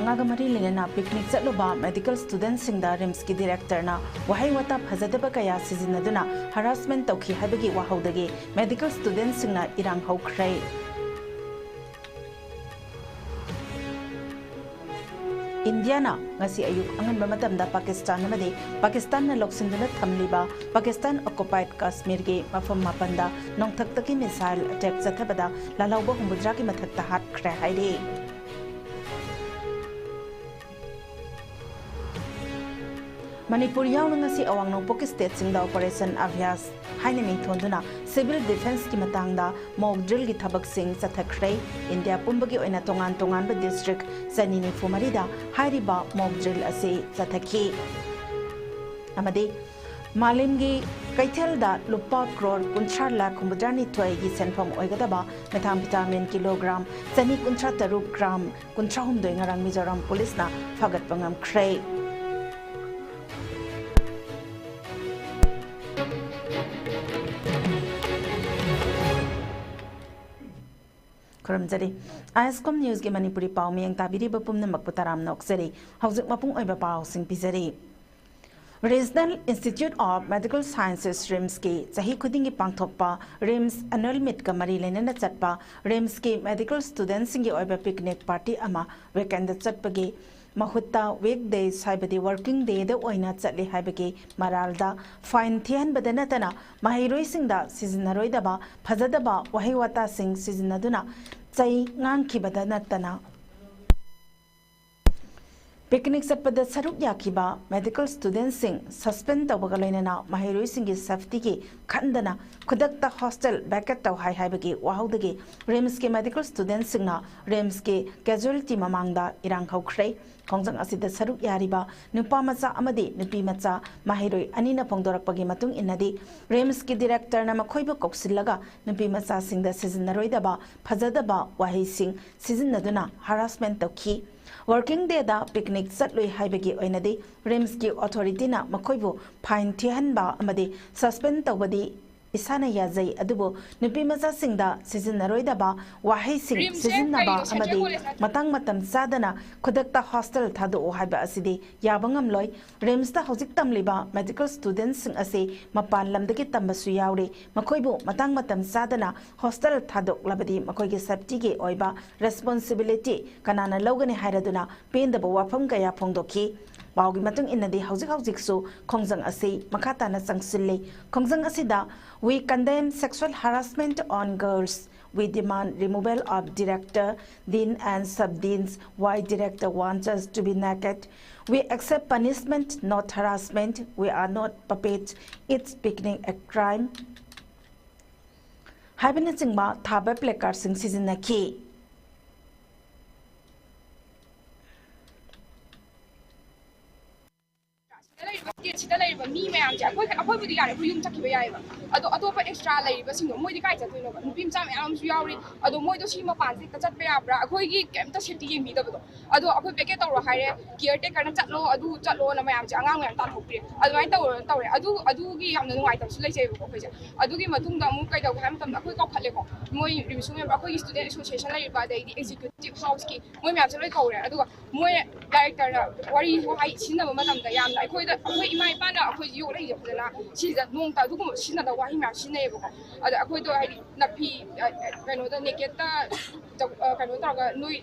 ꯃꯉꯥꯒ ꯃꯔꯤ ꯂꯩꯅꯅ ꯄꯤꯛꯅꯤꯛ ꯆꯠꯂꯨꯕ ꯃꯦꯗꯤꯀꯦꯜ ꯁ꯭ꯇꯨꯗꯦꯟꯠꯁꯤꯡꯗ ꯔꯤꯝꯁꯀꯤ ꯗꯤꯔꯦꯛꯇꯔꯅ ꯋꯥꯍꯩ ꯋꯥꯇꯥ ꯐꯖꯗꯕ ꯀꯌꯥ ꯁꯤꯖꯤꯟꯅꯗꯨꯅ ꯍꯔꯥꯁꯃꯦꯟꯠ ꯇꯧꯈꯤ ꯍꯥꯏꯕꯒꯤ ꯋꯥꯍꯧꯗꯒꯤ ꯃꯦꯗꯤꯀꯦꯜ ꯁ꯭ꯇꯨꯗꯦꯟꯠꯁꯤꯡꯅ ꯏꯔꯥꯡ ꯍꯧꯈ꯭ꯔꯦ꯫ Indiana ngasi ayuk angan matamda Pakistan namadi Pakistan na loksinduna thamliba Pakistan occupied Kashmir ge mafam mapanda nongthaktaki missile attack chathabada lalauba humbudra ki mathakta hat khre haide Manipur yaw ngasi awang nongpok state singda operation Avyas haina mingthonduna civil defense ki matangda mock drill gi thabak sing chathakhrei India pumbagi oina tongan ba district sanini fumarida hairiba mock drill ase chathaki amadi malimgi kaithelda lupa crore 13 lakh humbudrani thoi gi senpham oigadaba methamphetamine kilogram chani 13 gram 13 ngarang Mizoram police na fagat pangam khrei ISCOM News ke Manipuri pau miyang tabiri bapum na magputaram na oksari hauzik mapung oiba pau sing pizari Regional Institute of Medical Sciences RIMS ke sahi khudingi pangthokpa RIMS annual meet ka mari lena chatpa RIMS ke medical students singi oiba picnic party ama weekend chatpagi mahutta weekdays haibadi working day da oina chatli haibagi maralda fine thian badana tana mahiroi singda seasonaroi daba phajadaba wahi wata sing seasonaduna chai ngang khibada natana Picnic satpada saruk yakiba medical students sing suspend tawbaga loinana mahiroi singi safety ki khandana khudakta hostel backup taw hai haibagi wahaudagi RIMS ke medical students singna RIMS ke casualty mamangda irang haukrei khongjang asida saruk yariba nupa macha amadi nupi macha mahiroi anina phongdorakpagi matung inadi RIMS ki director na makhoiba koksillaga nupi macha singda seasonaroi phajadaba wahi sing seasonaduna harassment tawki Working day da picnic satloi haibagi oinadi RIMS ki authority na makhoibu fine thihanba amadi suspend tawbadi isana yazai adubo nupi macha singda seasonaroi daba wahi sing seasonaba amadi matang matam sadana khudakta hostel thadu haiba asidi yabangam loi RIMS da hojik tamliba medical students sing ase mapan lamdagi tambasu yaure makhoibu matang matam sadana hostel thadok labadi makhoigi safety ge oiba responsibility kanana logani hairaduna pendaba wafam kaya phongdoki Waugi matung inadi hauzik so khongjang ase makata na changsille khongjang asida we condemn sexual harassment on girls we demand removal of director dean and sub-deans why director wants us to be naked we accept punishment not harassment we are not puppets it's becoming a crime habina chingba thaba placard sing sizinaki Sida laiba mi mayam ja akoi budi yare ku yum chakhiba yaiba ado atopa extra laiba singo moi di kai chatoi no nupi mcha mayam su yauri ado moi do sima pan se ka chatpa yabra akoi gi kemta safety gi mi dabado ado akoi peke tawra haire caretaker na chatlo na mayam ja angang mayam tan hokpire ado mai tawre adu gi yamna nuai taw su leijai ko khoi ja adu gi matung da mu kai daw ham tam akoi kaw khalle ko moi rivisu me akoi student association laiba dai executive house ki moi mayam chaloi kawre adu moi director na wari hai sinaba matam da yamna akoi da akoi imai pana akoi yo lai jana siza nong ta dugum sina da wahi ma sinai bo ada akoi do hai napi kaino da neketa kaino ta ga noi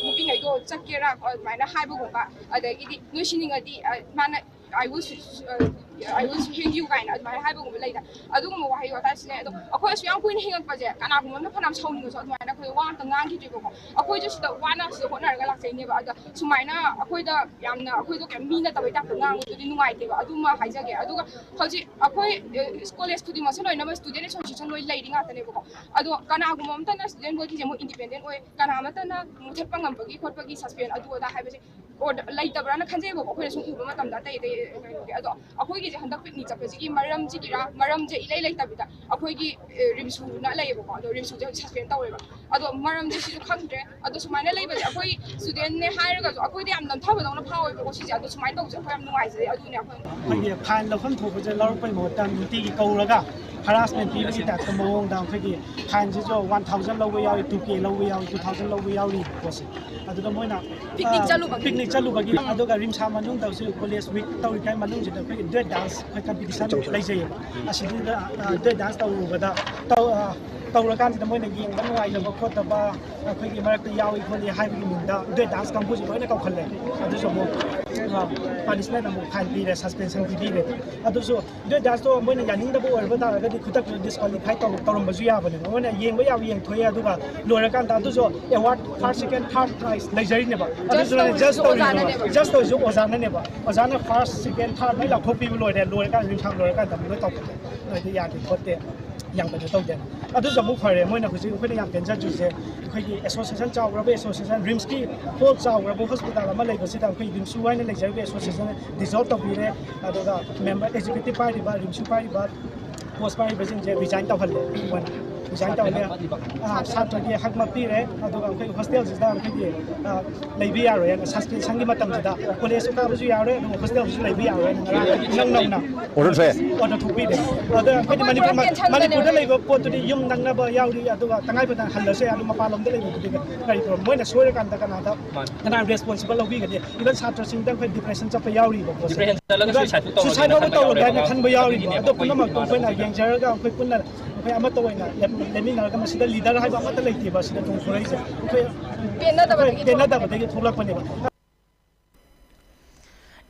nupi ngai do chakera maina hai bo ba ada idi noi sininga di mana I will hang you kind of my high boom later. I don't know why you are that. Of course, we are going to hang up budget, and I'm going to put up something so I want to Nanki to go. Of course, just the one of the one galaxy never other. So, mine, a quid of Yamna, a quid of mean that I got to Nang to the new idea. I do my Hizaki. I do a quid scholars to the Masano, I never student association lading at the neighborhood. I do Kanagumantana, then working more independent way. Kanamatana, Mutapang, Pagi, Pagi, suspend, I do what I have or later, Brana Kanze, operation Ubermatam that day. Akoigi handak picnic chapasigi maram jigira maram je ilai lai tabita akoigi rimsu na laibo ko rimsu je suspend tawreba ado maram je sidu khangdre ado sumaina laiba akoi student ne hairaga akoi de am nam thaba dawna phaweba ko siji ado sumai tawse akoi am nuai je adu ne akoi phan lokham thoba je lor pai mo tam ti gi kauraga harassment pi bi ta mo dang phagi phan je jo 1000 lowe yawi 2k lowe yawi 2000 lowe yawi ko se अदुदा मोइना picnic चलुबगी अदुगा रिमसा मनुंग तौसु college week तौरि काय मनुंग जिदा खै ड्रेस डांस खै कंपटीशन लैजैबा असिदिदा ड्रेस डांस तौरुबदा तौरकान मोइना येंगबा नुवाइजबा खोतबा अखैगी मरक्ता यावी खोलि हाइबगी मुंदा ड्रेस डांस कंपोजि लोइना कौखल्ले अदुसो मो पनिशमेंट अमु फाइन पीरे सस्पेंशन पीरे अदुसो ड्रेस डांस तो मोइना यानिंगदबो ओरबा तारगदि खुतक डिस्क्वालीफाई तौरमबसु याबने मोइना येंगबा यावी येंगथोय अदुगा लोरकान अदुसो award first second third prize लैजरिनेबा अदुसो जस्ट तो ओजाननेबा ओजाना फर्स्ट सेकंड थर्ड नै लाखोपीबो लोइरे लोरकान रिमसाम लोरकान तमनो तौपते नोइदि यादि खोते यांबदो तौदे अदुसो मु फरे मोइना खुजि खोइना याम पेंजा जुसे खोइगी एसोसिएशन चावग्राबो एसोसिएशन रिम्स की होल चावग्राबो हॉस्पिटल अमा लेबसिदा खोइ रिम्सु वाइना लेजरबो एसोसिएशन डिसॉल्व तौबिरे अदुगा मेंबर एग्जीक्यूटिव पार्टीबा रिम्सु पार्टीबा पोस्ट पार्टीबा जिंजे रिजाइन तौहल्ले वन रिजाइन तौहल्ले सात्रगी हकमा पीरे अदुगा खोइ हॉस्टल जिदा खोइगी लेबि यारो या सस्पेंशन की मतम जिदा कॉलेज काबसु यारो हॉस्टल सु लेबि यारो नंगना ऑर्डर से ऑर्डर थुपीदे अदुगा खोइ मणिपुर दा लेबो पोतुदि युम नंगनाबा याउरी अदुगा तंगाइ फदन हल्लसे अदु मपालम दा लेबो दिगा करि तो मोइना सोरे कांदा कनादा कना रेस्पोंसिबल लौबिगदि इवन छात्र सिंग दा खोइ डिप्रेशन चप याउरी बो डिप्रेशन चलगा सुसाइड तो दा खनबो याउरी अदु पुनमक तो खोइना येंजरगा खोइ पुनना खोइ अमत ओइना लेमिनारगा मसिदा लीडर हाइबा अमत लेतिबा सिदा तुम फुरैसे खोइ पेनादबदगी थोलकपनेबा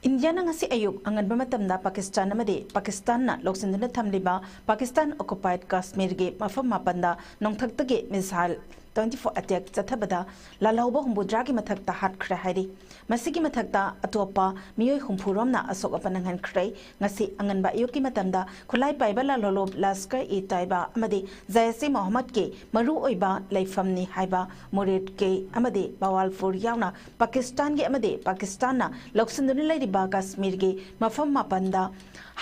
India ngasi ayuk anganba matamda Pakistan amade Pakistan na loksinna thamliba Pakistan occupied Kashmir ge mafam mapanda nongthaktage missile 24 attack chathabada lalauba humbudra gi mathakta hat khra hairi masigi mathakta atopa miyoi humpuromna asok apanangan khrai ngasi anganba ayuk ki matamda khulai paiba lalolob laskar e taiba amade Zaisi Mohammed ke maru oiba laifamni haiba Murid ke amade Bawalpur yauna Pakistan ge amade Pakistan na loksinna lairiba Kashmir ge mafam mapanda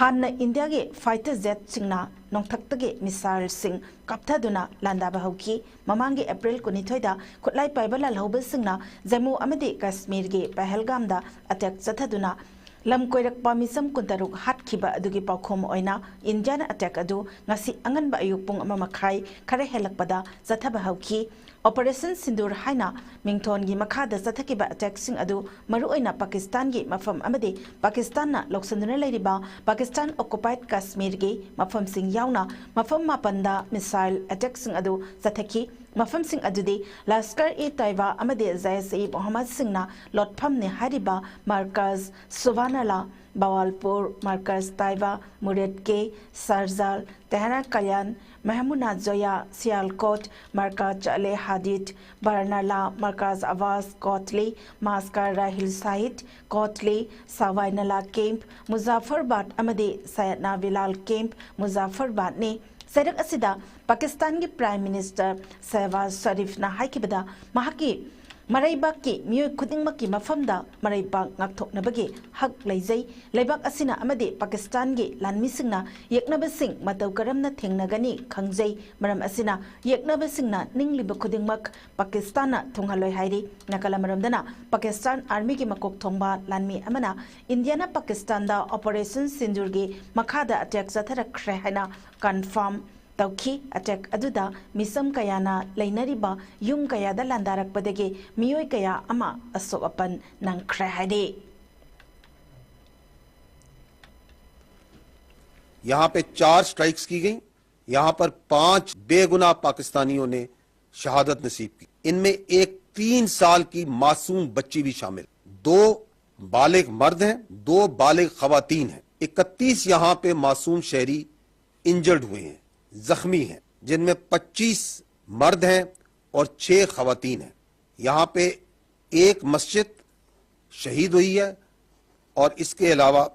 Hanna India ge fighter jet singna nongthaktage missile sing kapthaduna landaba hauki mamangi April 19 da khutlai paibala lhauba singna Jammu amade Kashmir ge Pahalgam da attack chathaduna lam koirak pamisam kuntaruk hatkhiba adugi paukhom oina Indian attack adu ngasi anganba ayuk pung ama makhai khare helakpada chathaba hauki Operation Sindur haina mingthon gi makhada chathakiba attack sing adu maru oina Pakistan gi mafam amade Pakistan na loksanuna leiriba Pakistan occupied Kashmir gi mafam sing yauna mafam mapanda missile attack sing adu chathaki mafam sing adude Laskar e Taiba amade Zaisi Mohammed singna lotpham ne hariba markaz Suvanala Bawalpur markaz Taiba Murid ke Sarjal Tehran Kalyan Mahmuna Zoya Sialkot Markaz Chale Hadid Barnala Markaz Avaz Kotli Maskar Rahil Sahid Kotli Sawainala Camp Muzaffarabad amade Sayatna Bilal Camp Muzaffarabad ne Sadak asida Pakistan ki Prime Minister Shehbaz Sharif na haikibada mahaki Maraibak ki miyoi khudingmak ki mafamda maraibak ngakthoknabagi hak leizai leibak asina amade Pakistan gi lanmisingna yeknabasing matau karamna thengnagani khangjai maram asina yeknabasingna ningliba khudingmak Pakistan na thonghaloi hairi nakala maramdana Pakistan Army ki makok thongba lanmi amana Indiana Pakistan da Operation Sindur gi makhada attack zathara khre haina confirm Tauki attack aduda misam kayana lainariba yung kaya da landarakpadagi miyoi kaya ama asokapan nang krahade यहाँ पे 4 strikes की गई, यहाँ पर 5 बेगुनाह पाकिस्तानियों ने शहादत नसीब की। इनमें एक 3 साल की मासूम बच्ची भी शामिल, 2 बालिग मर्द हैं, 2 बालिग खवातीन हैं। 31 यहाँ पे मासूम शहरी इंजर्ड हुए हैं, जख्मी हैं, जिनमें 25 मर्द हैं और 6 खवातीन हैं। यहाँ पे एक मस्जिद शहीद हुई है और इसके अलावा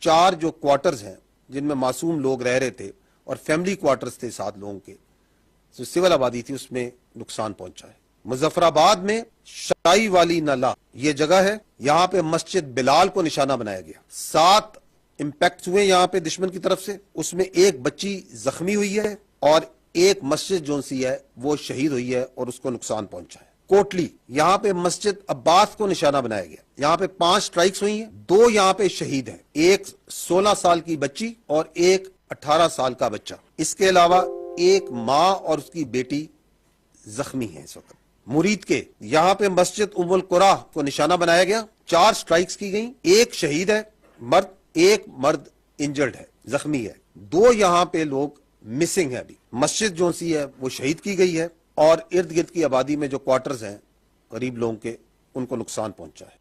4 जो क्वार्टर्स हैं जिनमें मासूम लोग रह रहे थे और फैमिली क्वार्टर्स थे 7 लोगों के, जो सिविल आबादी थी, उसमें नुकसान पहुंचा है। मुजफ्फराबाद में शाही वाली नाला ये जगह है, यहाँ पे मस्जिद बिलाल को निशाना बनाया गया। 7 इंपैक्ट हुए यहाँ पे दुश्मन की तरफ से, उसमें एक बच्ची जख्मी हुई है और एक मस्जिद जो सी है वो शहीद हुई है और उसको नुकसान पहुंचा है। कोटली यहाँ पे मस्जिद अब्बास को निशाना बनाया गया। यहाँ पे 5 स्ट्राइक्स हुई हैं, 2 यहाँ पे शहीद हैं, एक 16 साल की बच्ची और एक 18 साल का बच्चा। इसके अलावा एक माँ और उसकी बेटी जख्मी है इस वक्त। मुरीद के यहाँ पे मस्जिद उम्मुल कुरा को निशाना बनाया गया। 4 स्ट्राइक्स की गई, 1 शहीद है मर्द, 1 मर्द इंजर्ड है, जख्मी है, 2 यहाँ पे लोग मिसिंग है। अभी मस्जिद जो सी है वो शहीद की गई है और इर्द गिर्द की आबादी में जो क्वार्टर्स हैं गरीब लोगों के, उनको नुकसान पहुंचा है।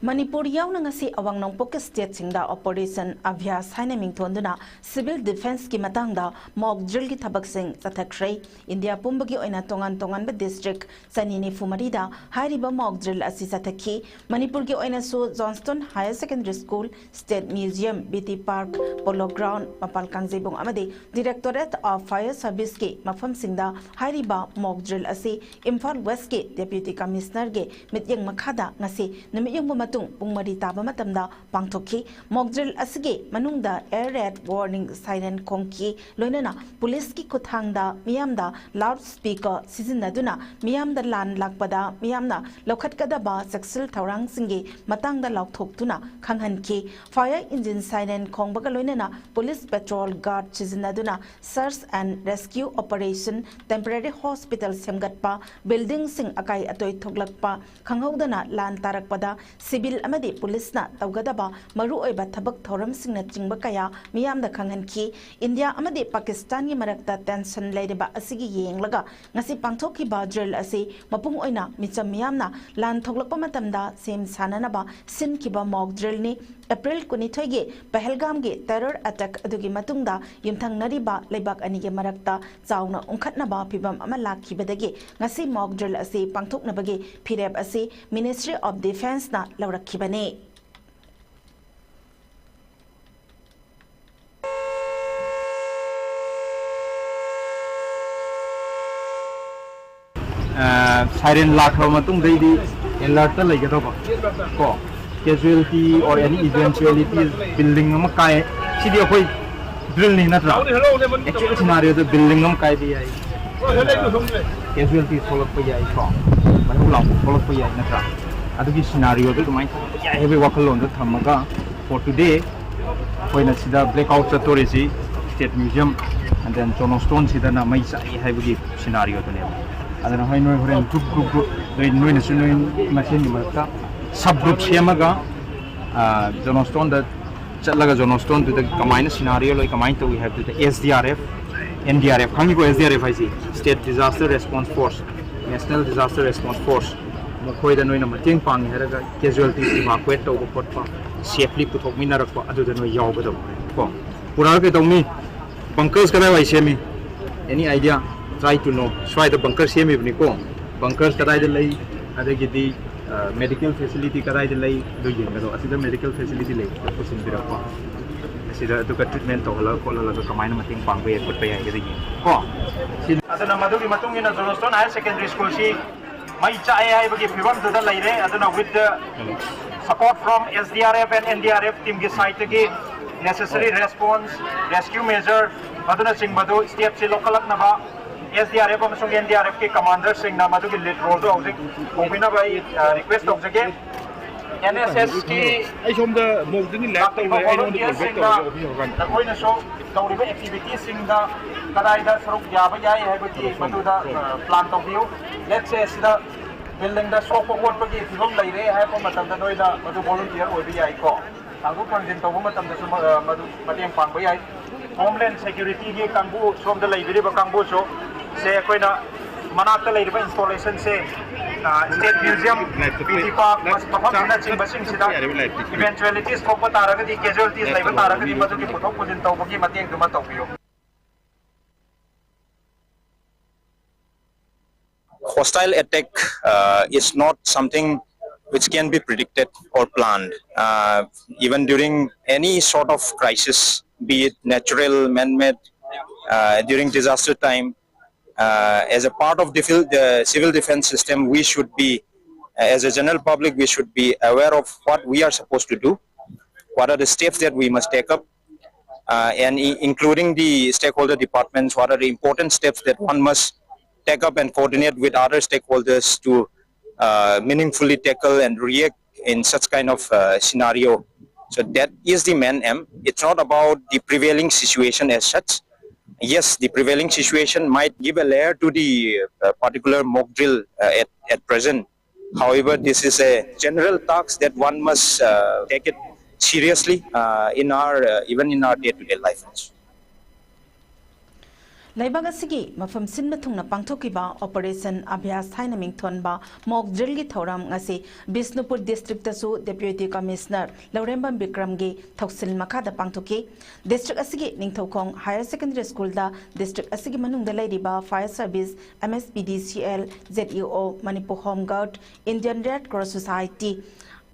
Manipur याउना ngasi awang nongpok state singda operation abhyas haina mingthonduna civil defense ki matangda mock drill ki thabak sing chathakhrei India pumbagi oina tongan tongan ba district sanini fumari da hairiba mock drill asi chathakhi Manipur ki oina so Johnston Higher Secondary School State Museum BT Park Polo Ground Mapal Kangjebong amade Directorate of Fire Service ki mafam singda hairiba mock drill asi Imphal West ki Deputy Commissioner ge mityang makhada ngasi namiyang Pungmari taba matamda pangthokhi mock drill asige manungda air raid warning siren kongki loinana police ki kuthangda miyamda loudspeaker sizinaduna miyamda lan lakpada miyamna lokhatkada ba sexual thaurang singi matangda laukthokuna khanghanki fire engine siren khongbaga loinana police patrol guard sizinaduna search and rescue operation temporary hospital semgatpa building sing akai atoi thoglakpa khanghaudana lan tarakpada Sibil amadi police na tawgadaba maru oiba thabak thoram singna chingba kaya miyamda khanghanki India amadi Pakistan gi marakta tension leideba asigi yenglaga ngasi pangthokki ba drill asi mapung oina micham miyamna lan thoglakpa matamda sem sananaba sinkiba mock drill ni April 22 ge Pahalgam ge terror attack adugi matungda yumthang nariba leibak ani ge marakta chauna ungkhatnaba phibam ama lakhibadagi ngasi mock drill asi pangthoknabagi phireb asi Ministry of Defense na lawrakhibane siren lakha matung dei di alert ta laigadoba ko casualty or any eventualities building am kai sidi akoi drill ni natra actual scenario the building am kai bi ai casualty solve pa ai ko manu lang solve pa ai natra adugi scenario the mai ya heavy wakalon the thamaga for today hoina sida blackout chatorisi state museum and then Johnston sida na mai sai haibugi scenario to ne adana hoi noi horen group noi national machine ni marka subgroup semaga Johnston that chatlaga Johnston to the combined scenario like combined we have the SDRF NDRF khangi ko SDRF I see State Disaster Response Force National Disaster Response Force makhoi da noina mateng pang heraga casualties evacuate to ko potpa safely puthok minarakpa adu da noi yawga do ko pura ke tawmi bunkers kada wai semi any idea try to know try the bunker semi bni ko bunkers kada da lai adagi medical facility kadai de lai do yenga do asida medical facility lai ko sinbira pa asida to ka treatment to hala ko la ka kamai na mating pang be ko pe ya de ko sin adana maduri matung ina Johnston Higher Secondary School si mai cha ai bagi phibam da lai re adana with the support from SDRF and NDRF team gi site gi necessary response rescue measure adana sing madu step si local na ba SDRF amasung NDRF ke commander sing na madu ki lead role do object kombina by request of again NSS ki ai som da mogdini lab to ai no de project to koi na show tawriba activities sing da kadai da saruk yaba yai hai baki madu da plan to view let's say sida building da so ko what bagi thilom lai re hai pa matam da noi da madu volunteer oi bi ai ko tangu content to matam da madu mateng pang bai ai homeland security ge kangbu som da lai bi ba kangbu so se koina manakta leiba installation se state museum BT Park mas perform na ching basing sida eventualities ko pataraga di casualties leiba taraga di madu ki puthok pudin taw bagi mateng duma taw piyo hostile attack is not something which can be predicted or planned even during any sort of crisis be it natural man-made during disaster time as a part of the civil defense system, we should be, as a general public, we should be aware of what we are supposed to do, what are the steps that we must take up, and including the stakeholder departments, what are the important steps that one must take up and coordinate with other stakeholders to meaningfully tackle and react in such kind of scenario. So that is the main aim. It's not about the prevailing situation as such, yes, the prevailing situation might give a layer to the particular mock drill at present. However, this is a general task that one must take it seriously in our even in our day-to-day life also. Laibag asigi mafam sinna thungna pangthokiba operation abhyas thaina mingthonba mock drill gi thoram ngasi Bisnupur district tasu deputy commissioner Laurembam Bikram gi thoksil makada pangthoki district asigi ningthokong higher secondary school da district asigi manung da lairiba fire service MSPDCL ZEO Manipur Home Guard Indian Red Cross Society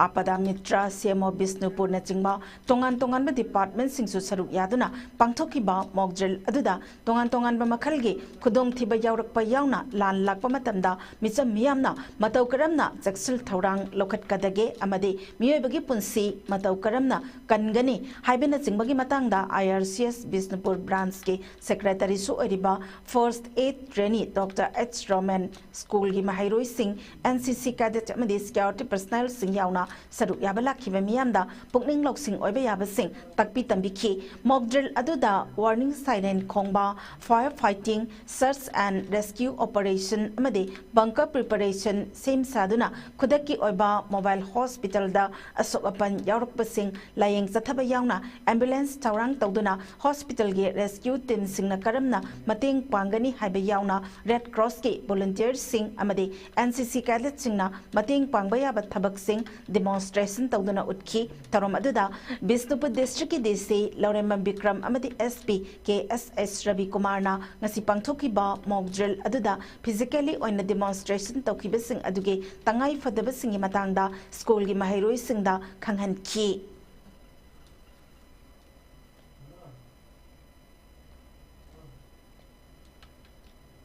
Apada Mitra CMO Bisnupur na chingba tongan ba department singsu saruk yaduna pangthoki ba mock drill aduda tongan ba makhalgi khudong thiba yaurak pa yauna lan lakpa matamda micham miyamna matau karamna jaksil thorang lokhat kadage amade miyoibagi punsi matau karamna kangani haibena chingbagi matangda IRCS Bisnupur branch ke secretary su oriba first aid trainee Dr. H Roman school gi mahairoi sing NCC cadet amade security personnel sing yauna Saruk Yabala Kivamianda, Pukning Loksing Obayaba Sing, Takpi Tambiki, mock drill Aduda, warning siren Kongba, firefighting, search and rescue operation, Amade, bunker preparation, same Saduna, Kudaki Oba, mobile hospital da, Asokapan Yarok Basing, lying Zatabayana, ambulance Taurang Tauduna, hospital gate rescue team Singna Karamna, Mating Pangani Habayana, Red Cross gate volunteers Sing, Amade, NCC cadet Singna, Mating Pangbaya Tabak Sing, demonstration tawduna utki tarom aduda Bisnupur district DC Laurembam Bikram amadi SP KSS Ravi Kumar na ngasi pangthoki ba mock drill aduda physically oina demonstration tawkibasing aduge tangai fadabasing matangda school gi mahairoi singda khanghan ki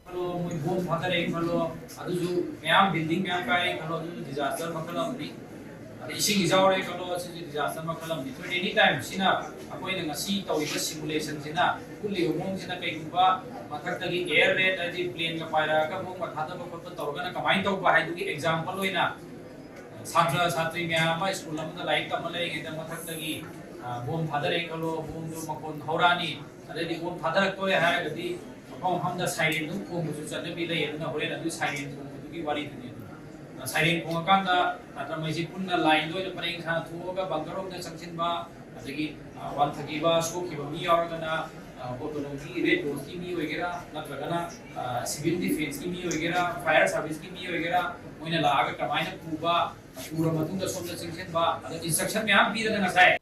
Kalau mau bom father kalau adu ju yang building yang kai kalau adu disaster makalam ni ising izawre kalau si disaster makalam ni but anytime sina ako ina ngasi tawiba simulation sina kuli umong sina kai kuba mathak tagi air raid aji plane ka paira ka mong mathada ba pat tawga na kamai taw ba hai dugi example hoina satra satri mya ma school lam da like tam lai ngi da mathak tagi bom father kalau bom du makon haurani ade di bom father ko hai gadi Kong ham da siren du ko mu chu na bi lai na hore na du siren du ki wari du siren ko kan da ta mai ji pun na line do da pareng kha thu ga bangarom da changchin ba adagi wan thagi ba so ki ba mi yaur ga na autonomy red dot ki mi wagera na lagana civil defense ki mi wagera fire service ki mi wagera moina la ga kamai na pu ba pura matung da som da changchin ba ada instruction me am bi da na sai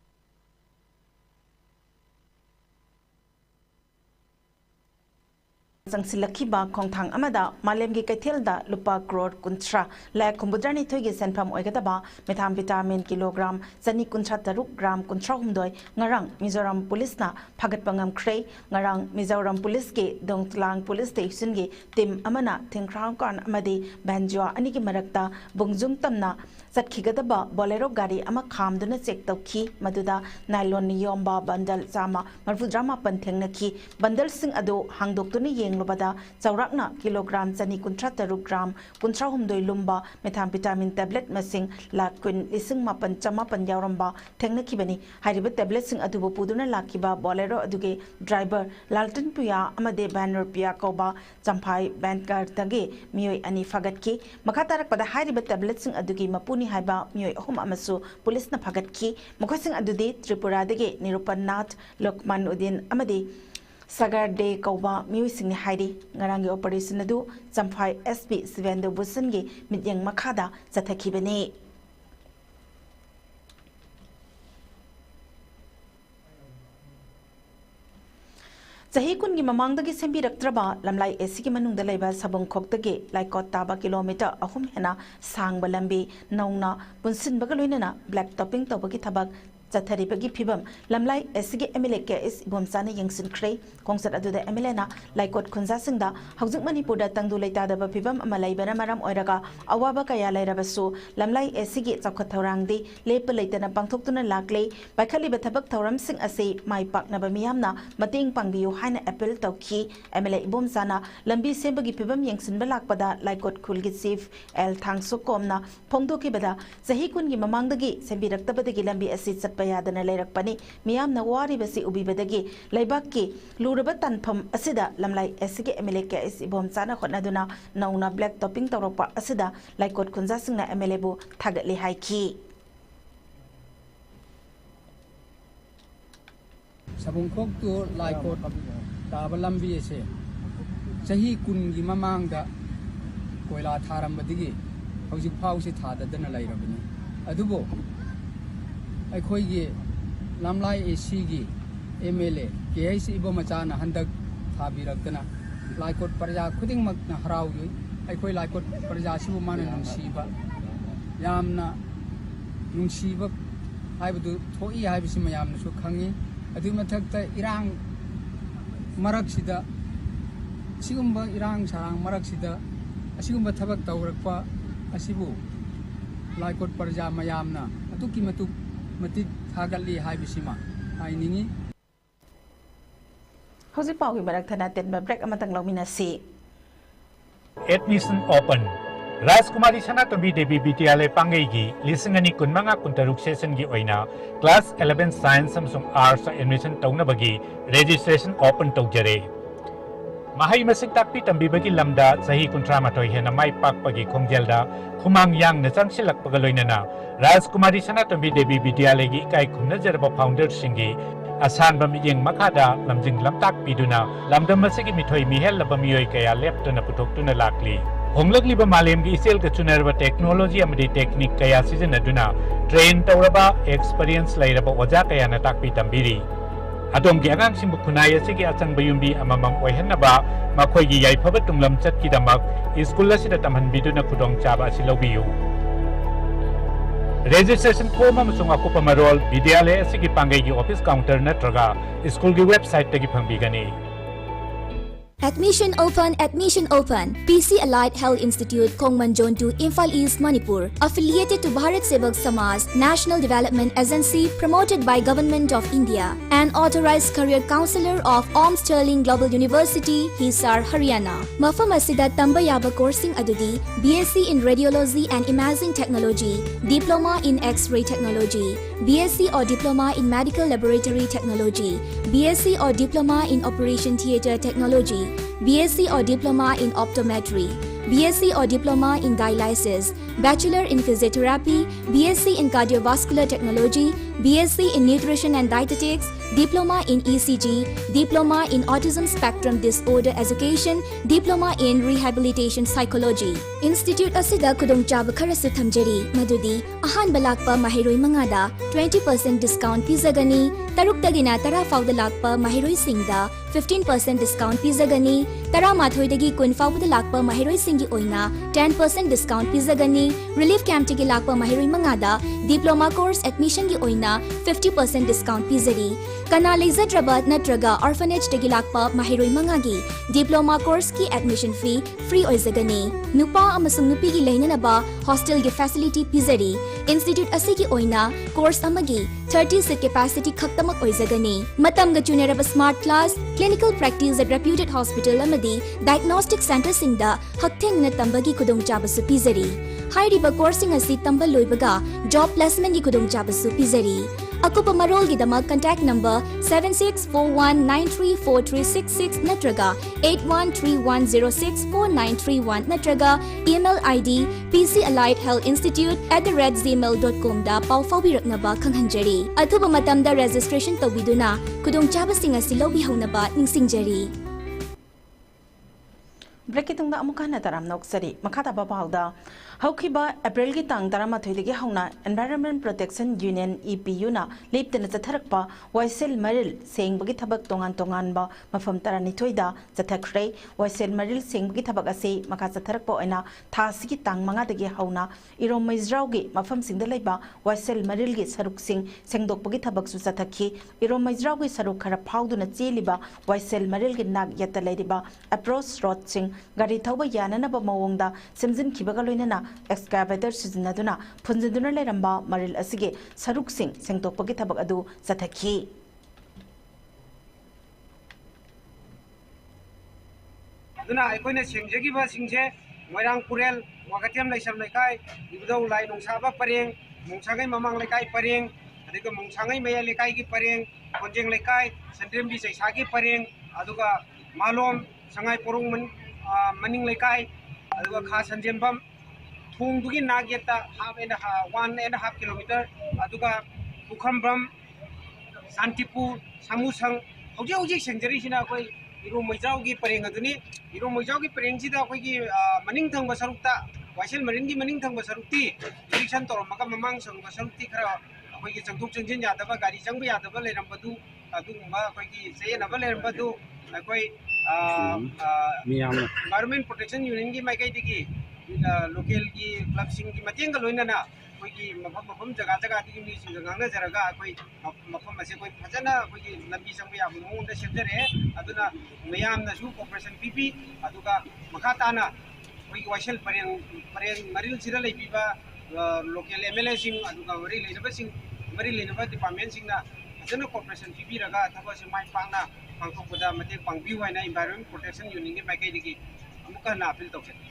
Sangsilakiba Kongthang Amada, Malemgi Katilda, Lupa Crore Kuntra, La Kumbudrani Togi Senpam Oigataba, Metham Vitamin Kilogram, Zani Kuntra Taruk Gram Kuntra Humdoi, Ngarang, Mizoram Police-na, Pagat Pangam Kray, Ngarang, Mizoram Police-ge, Dongtlang Police Station-ge, Tim Amana, Tinkrangkan Amadi, Banjua, Aniki Marakta, Bungjum Tamna, Satkigadaba, Bolero Gari, Ama Kham Duna Chek Tauki, Maduda, Nylon Yomba, Bandal Sama, Marfudrama Panthengnaki, Bandal Sing Ado, Hangdoktuni Yeng Lobada, Saurakna, Kilogram, Zani Kuntra Taruk Gram, Kuntra Humdoi Lumba, Methamphetamine Tablet Masing, Lakwin, Lising Mapan Chamapan Yauramba, Tengnakibani, Hariba Tablet Sing Adubu Puduna Lakiba, Bolero Aduge, Driver, Lalton Puya, Amade Banner Pia Koba, Champai, Bankar Tage, Mioi Ani Fagatki, Makatarak pada Hariba Tablet Sing Adugi Mapuni Haiba, Mioi Home Amasu, Police na Fagatki, Mukasing Adudi, Tripura Dege, Nirupan Nat, Lokman Udin Amade, Sagar Day Kauba, Musing Heidi, Narangi Operation Adu, Sampai SP Sivendo Busangi, Midyang Makada, Zatakibene. Sahikun gi mamangdagi sembi raktraba lamlai esigi manung dalai ba sabong khoktage laikot taba kilometer ahum hena sangba lambi nauna punsin bagaloina na black topping tobagi thabak Zataripagi Pibam, Lamlai, Esigi Emile is Bomsana Yangsin Cray, Kongsat Aduda Emilena, Laikot Kunzasinda, Housing Manipuda Tangduleta the Pibam, Malay Benamaram Oiraga, Awaba Kaya Rabasu, Lamlai Esigi Zakatarangdi, Lepelatan Bangtokuna Lakley, Bakali Batabak Tauram Sing Ase, my partner Bamiamna, Mating Pangbiu, Hina Apple Tauki, Emile Bomsana, Lambi Sembagi Pibam Yangsin Balakpada, Laikot Kulgitsif, El Tangsokomna, Pongdoki Bada, Zahikun Yamamangdagi, Sembi Raktabadagi Lambi Asid चटpa yadana leirakpani miyamna waribasi ubibadagi laibakki luraba tanpham asida lamlai SG MLA KS ibom chana khotnaduna nauna black topping tawrakpa asida laikot khunja singna MLA bu thagatli haiki sabung khok tu laikot tabalam bi ese sahi kun gi mamang da koila tharam badigi hauji phau se thada dana lairabani adubo ai khoi gi lamlai AC gi MLA KS ibom chana handak thabirakna laikot parja khuding mak na harau yoi ai khoi laikot parja sibu mana nungsiba yamna nungsiba haibdu thoi haibisi mayamna su khangi adu mathakta irang marak sida sigumba irang sarang marak sida asigumba thabak tawrakpa asibu laikot parja mayamna atuki matuk matik thagalli haibisima ainingi hoji pawi barak thana ten ba break amatang lawminasi admission open Rajkumari Sanatombi Devi Vidyalaya Pangaigi lisingani kunmanga kuntaruk session gi oina class 11 science samsung arts admission taunabagi registration open tawjare mahai masik takpi tambibagi lamda sahi kuntra mathoi hena mai pakpagi khongjelde khumang yang na changsilak pagaloinana Rajkumari Sanatombi Devi Vidyalaya gi kai khumna jarba founder singi asan bam yeng makada lamjing lamtak piduna lamdam masigi mithoi mihel labamiyoi kaya leptuna putoktuna lakli honglakliba malemgi isel ka chunarba technology amadi technique kaya sijanaduna train tawraba experience lairaba oja kaya na takpi tambiri adonggi angang simbu khunai asigi achangba yumbi amamang oihanaba makhoigi yaifaba tunglam chatki damak school asida tamhanbiduna khudong chaba asilobiyu registration form amasung akupa marol vidyalaya asigi pangai office counter natraga school gi website tagi phangbigani Admission open. PC Allied Health Institute, Com Manipuri, Imphal East, Manipur. Affiliated to Bharat Sevak Samaj, National Development Agency, promoted by Government of India. An authorized career counselor of Om Sterling Global University, Hisar, Haryana. Mafam asida tamba yaba coursing adudi, BSc in Radiology and Imaging Technology, Diploma in X-ray Technology, BSc or Diploma in Medical Laboratory Technology, BSc or Diploma in Operation Theatre Technology, BSc or Diploma in Optometry, BSc or Diploma in Dialysis, Bachelor in Physiotherapy, BSc in Cardiovascular Technology, BSc in Nutrition and Dietetics, Diploma in ECG, Diploma in Autism Spectrum Disorder Education, Diploma in Rehabilitation Psychology. Institute asida khudongchaba kharasu thamjari madudi ahan balakpa mahiroi mangada 20% discount pizagani taruk tagina tara fawda lakpa mahiroi singda 15% discount pizagani tara mathoi dagi kun fawda lakpa mahiroi singi oina 10% discount pizagani relief camp tigi lakpa mahiroi mangada diploma course admission gi oina 50% discount pizari kana leizadrabat natraga orphanage tigi lakpa mahiroi mangagi diploma course ki admission fee free oizagani nupa amasung nupi gi leinanaba hostel gi facility pizari institute asigi oina course amagi 30 seat capacity khaktamak oizagani matam ga junaraba smart class clinical practice at reputed hospital amadi diagnostic center singda haktheng na tambagi khudongchaba su pizari hairiba coursing asi tamba loibaga job placement gi khudongchaba su pizari akupa marol gi dama contact number 7641934366 natraga 8131064931 natraga email id pcalliedhealthinstitute@gmail.com da pau fawbiraknaba khanghanjari athuba matamda registration tawbiduna khudongchaba singa silobi haunaba ningsingjari Breaking the Amukana Taram Noxari, Makata Babauda, Haukiba, April Gitang, Taramatui Hauna, Environment Protection Union, EPUna, Lipton at Tarakpa, Waisel Maril, saying Bugitabak Tongan Tonganba, Mafam Taranitoida, Zatakre, Waisel Maril, saying Bugitabagase, Makasa Tarakpo, and Tasiki Tang Mangatagi Hauna, Iro Maizraugi, Mafam Sindaleba, Waisel Marilgi, Saruk Sing, Sengdok Bugitabak Susataki, Iro Maizraugi Sarukara Pauduna Zeliba, Waisel Marilgi Nag Yatalediba, Apros Rotsing. Gari Tauba Yanaba Mawonda, Simson Kibagaloina, excavator Susanaduna, Punzaduna Leramba, Maril Asige, Saruk Sing, Sengto Pogitabagadu, Zataki. Duna, I couldn't sing Jagiba Singje, Moirang Purel, Wakatiam Laisam Lakai, Ibdo Lai Nong Saba Paring, Mongsagai Mamang Lakai Paring, अदुगा मुंगसांगै मया लेकाई की परेंग कोंजेंग लेकाई संद्रेम B सैसा की परेंग अदुगा मालोम संगाई पोरुंग मनिंग लेकाई अदुगा खा संजेंबम थोंदुगी नागेता 1.5 kilometre अदुगा पुखमब्रम Shantipur सामुसंग हौजे हौजे सेंजरीसिना अखोई इरो मैजाव की परेंग अदुनी इरो मैजाव की परेंग सिदा अखोई की मनिंग थंग बसरुक्ता वाइसल मरिन की मनिंग थंग बसरुक्ति इलेक्शन तौरमका ममांग संग बसरुक्ति खरा अखोई की चंगथोक चंजिन यादबा गाड़ी चंग यादबा लेरंबदु अदुगुंबा अखोई की सेयनबा लेरंबदु अखोई एनवायरनमेंट प्रोटेक्शन यूनियन की माइकई दिगी लोकल की क्लब सिंह की मतेंग लोइनना अखोई की मफम जगह जगह की मी सिंग गांगना जरगा अखोई मफम असे कोई फजना अखोई की लंबी संग या मोंद सेमजरे अदुना मयामना सु कोऑपरेशन पीपी अदुगा मखा ताना अखोई वाइसल परेंग मरिल सिरा लेबीबा लोकल एमएलए सिंह अदुगा मरी लेनबा डिपार्टमेंट सिंगना फजना कोऑपरेशन पीपी रगा थबा से माइ पांगना पांगथोकपदा मते पांगबिउ हाइना एनवायरनमेंट प्रोटेक्शन यूनियन की माइकैदिगी अमुका ना अपील तौसे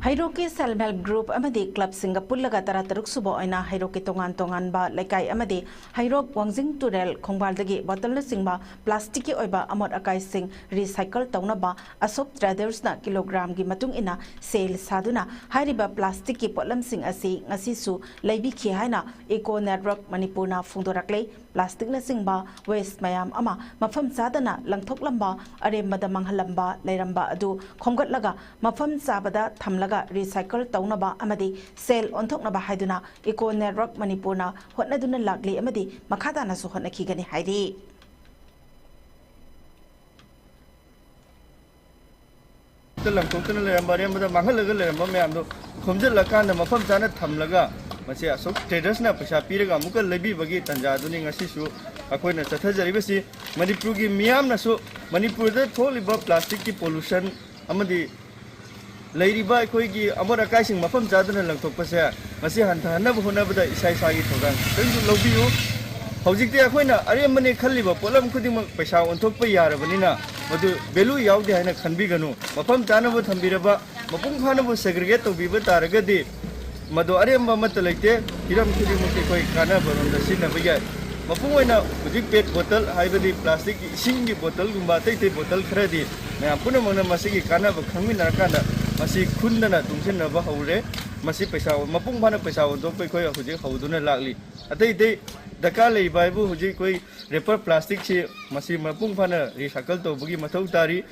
हाइरो के सेल्फ हेल्प ग्रुप अमदी क्लब सिंगा पुल्लगा तरा तरुक सुबो ओइना हाइरो के तोंगान तोंगान बा लेकाई अमदी हाइरो वांजिंग तुरेल खोंगबालदगी बोतल सिंबा प्लास्टिक की ओइबा अमोट अकाई सिंग रिसाइकल तौनबा अशोक ट्रेडर्स ना किलोग्राम की मतुंग इना सेल सादुना हाइरिबा प्लास्टिक की पोलम सिंग असी ngasisu leibi haina eco network manipurna phungdorakle plastic na singba waste mayam ama mafam sadana langthok lamba aremada manghalamba leiramba adu khomgatlaga mafam sabada thamlaga recycle taunaba amadi sale onthoknaba haiduna eco network manipurna hotnaduna lagli amadi makhada na su hotna khigani hairi langthokna leiramba aremada manghalaga leiramba mayamdo khomjallakanda mafam jana thamlaga मसे Ashok traders ना पैसा पीरगा मुक लेबी बगी तंजादुनी ngasisu अखोइना चथजरिबसी Manipur की मियाम नसु Manipur the थोलिबा plastic की pollution अमदी लेरिबा अखोइ की अमर अकाइसिंग मफम जादना लंगथोकपसे मसे हंथानब होनबदा इसाई सागी थोगान तंजु लौबियु हौजिकते अखोइना अरेमने खल्लिबा पोलम खुदिम पैसा ओंथोकप यारबनिना मदु बेलु यावदे हाइना खनबिगनु मफम जानबो थंबिरबा मपुंग फानबो सेग्रीगेट तौबिबा तारगदि मदो अरेम मत लेते हिरम खुदिमुखी कोई कानब रोंदा सिनबा याय मपुंगोइना हुजिक पेट बोतल हाइबदि प्लास्टिक की इसिंग की बोतल गुंबा तैते बोतल खरदि मयाम पुनमंगना मसिगी कानब खंगमिनारकांदा मसि खुंदना तुंगसिनबा हौरे मसि पैसा मपुंग फाना पैसा ओंदोक कोई हुजिक हौदुना लागली अतैते दका लेबाइबु हुजिक कोई रेपर प्लास्टिक से मसि मपुंग फाना रिसाइकल तौबगी मथौ तारी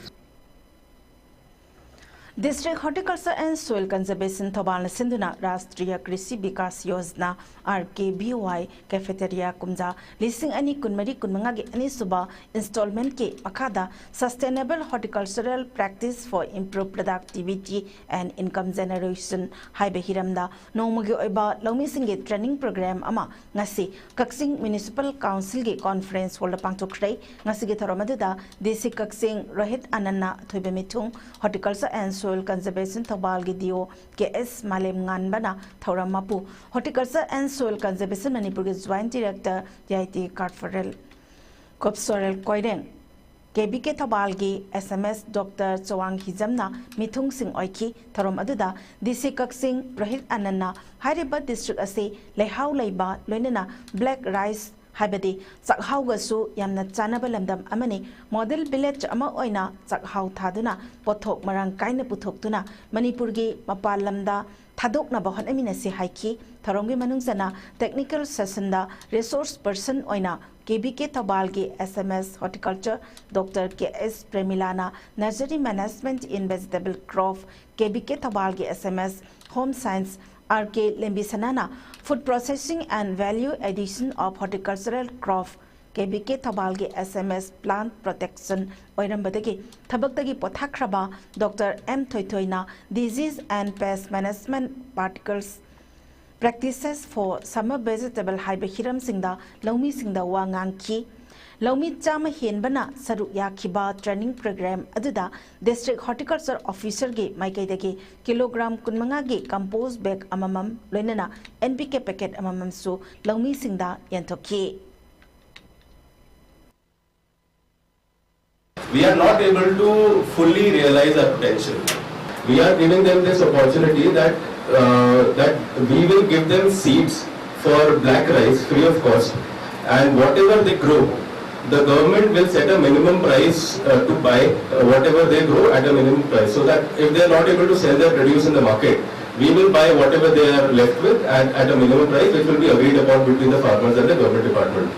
District Horticulture and Soil Conservation Thobalna Sindhuna Rashtriya Krishi Vikas Yojana RKBY Cafeteria Kumja Lising Ani Kunmari Kunmanga ge Ani Suba installment ke Makada Sustainable Horticultural Practice for Improved Productivity and Income Generation Haibe Hiramda Nomagi Oiba Lomi Singe Training Program Ama Ngasi Kaksing Municipal Council ge Conference Holder Pangtokre Ngasi ge Thoromaduda DC Kaksing Rohit Anana Thoibemitung Horticulture and Soil Conservation Thobal Gidio KS Malem Nganbana Thoramapu Horticulture and Soil Conservation Manipur Joint Director JIT Cartfarel Kopsorel Koireng KBK Thobalgi SMS Dr. Chawang Hijamna Mithung Singh Oiki Thorom Aduda DC Kaksing Rohit Anana Hariba District Ase Lehau Leiba Loinana Black Rice हाइबदी चकहाउगसु यामना चानबा लमदम अमनी model village अमा ओइना चकहाउ थादुना पोथोक मरंग काइना पुथोकतुना मणिपुर गी मपाल लमदा थादोकना बहनमिनसी हाइकी थरोंगी मनुंगजना टेक्निकल सेशनदा रिसोर्स पर्सन ओइना केबीके थबाल गी एसएमएस हॉर्टिकल्चर डॉक्टर केएस प्रेमिलाना nursery management in vegetable crop केबीके थबाल गी SMS home science RK Lembisanana Food Processing and Value Addition of Horticultural Crop KBK Thabalgi SMS Plant Protection Oirambadagi Thabakdagi Pothakraba Dr. M Thoithoina Disease and Pest Management Particles Practices for Summer Vegetable Hibehiram Singda Lomi Singda Wangangki Lomi Chama Henbana Saru Yakiba Training Program Aduda District Horticulture Officer Ge Maikaidagi Kilogram Kunmanga Ge Compost Bag Amamam Loinana NPK Packet Amamam Su Lomi Singda Yantoki. We are not able to fully realize our potential. We are giving them this opportunity that we will give them seeds for black rice free of cost, and whatever they grow, the government will set a minimum price to buy whatever they grow at a minimum price, so that if they are not able to sell their produce in the market, we will buy whatever they are left with at a minimum price, which will be agreed upon between the farmers and the government department.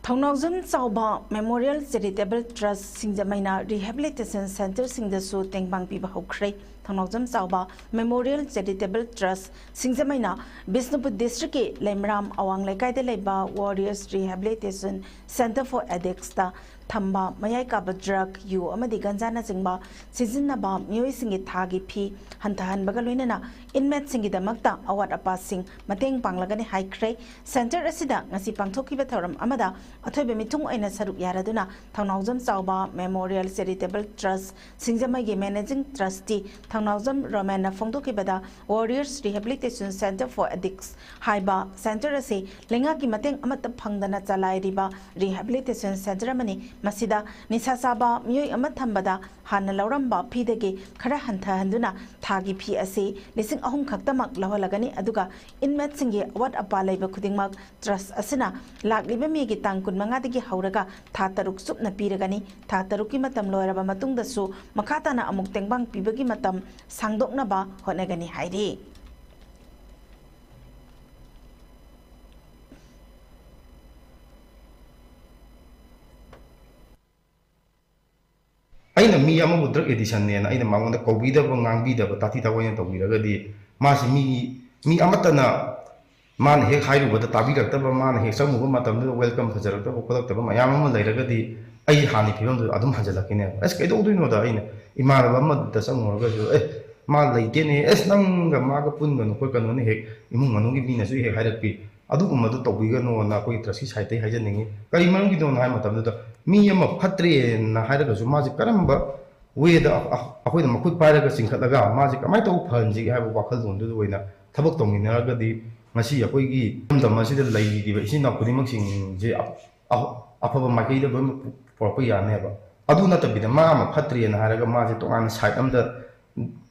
Thongnawjam Chawba Memorial Charitable Trust Singjamaina Rehabilitation Center Singdasu Tengbang Piba Hokre. Thongnawjam Chawba Memorial Charitable Trust Singjamaina Bisnupur District Lemram Awang Laikai de Leba Warriors Rehabilitation Center for Addicts ta Thamba Mayai Kaba Drug Yu Amadi Ganjana Singba Sizinaba Mui Singi Thagi P Hantahan Bagaloinana Inmet Singi the Makta Awat Apasing Mateng Panglagani High Cray Center Asida Nasi Pangtoki Bataram Amada Atobe Mitung Ina Saruk Yaraduna Thongnawjam Chawba Memorial Charitable Trust Singjamagi Managing Trustee Thongnawjam Romana Fongtoki Bada Warriors Rehabilitation Center for Addicts Haiba Center Ase Lengaki Mateng Amata Pangdana Chalai Riba Rehabilitation Center Amani Masida Nisasaba Mui Amathambada Hana Lauramba Pidege Kara Hanta Handuna Thagi P Ase Lissing Ahum Kaktamak Laholagani Aduga Inmet Singi Wat Apaleba Kudingmak Trust Asina Lak Libamigi Tankun Mangadigi Hauraga Tataruk Supna Piragani Tataruki Matam Loeraba Matung the Su Makatana Amuk Tengbang Pibagi Matam Sangdok Naba Honagani Haidi. aina mi ama drug edition ne aina mangonda kobida ba ngangbi da tati ta wayna to wiragadi masi mi amatana man he khairu ba tabi rakta ba man he samu ba matam do welcome fajarakta ba kodakta ba mayam ma lairagadi ai hani phibam do adum hajalakine es kai do duino da aina imara ba ma da samu ga jo ma laite ne es nang ga ma ga pun ga no ko kanu ne he imung manu gi bi na su he khairakpi adu ko madu to bi ga no na ko trasi saite hajaningi kai man gi do na matam do mi ama phatre na hairaga su maji karamba weda akhoi ma khut pairaga singkhatlaga maji kamai to phanji haiba wakhal don du oina thabak tongminaraga di ngasi akhoi gi dam ma sida lai di ba isina khudimang sing je afaba makai da bam porpa yane ba adu na tabida ma ama phatre na hairaga maji to an side am da